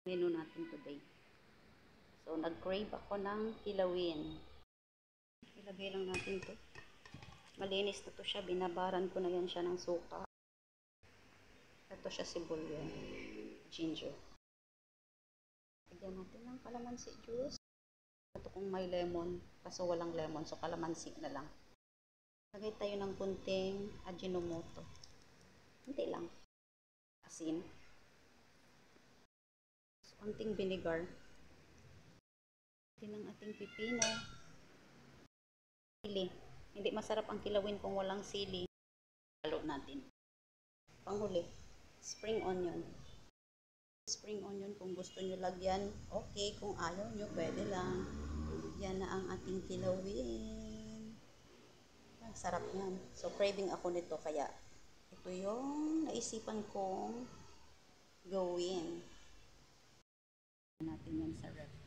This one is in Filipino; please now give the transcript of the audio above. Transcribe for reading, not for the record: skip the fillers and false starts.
Menu natin today. So, nag-crave ako ng kilawin. Ilagay lang natin to. Malinis na to siya. Binabaran ko na yan siya ng suka. Ito siya sibuyas. Ginger. Lagyan natin ng kalamansi juice. Ito kung may lemon. Kaso walang lemon. So, kalamansi na lang. Lagay tayo ng kunting Ajinomoto. Kunti lang. Asin. Konting vinegar. Ng ating pipino. Sili. Hindi masarap ang kilawin kung walang sili. Halo natin. Panghuli, spring onion. Spring onion kung gusto nyo lagyan, okay. Kung ayaw nyo, pwede lang. Yan na ang ating kilawin. Sarap yan. So, craving ako nito, kaya ito yung naisipan kong gawin. Natin yan sa ref.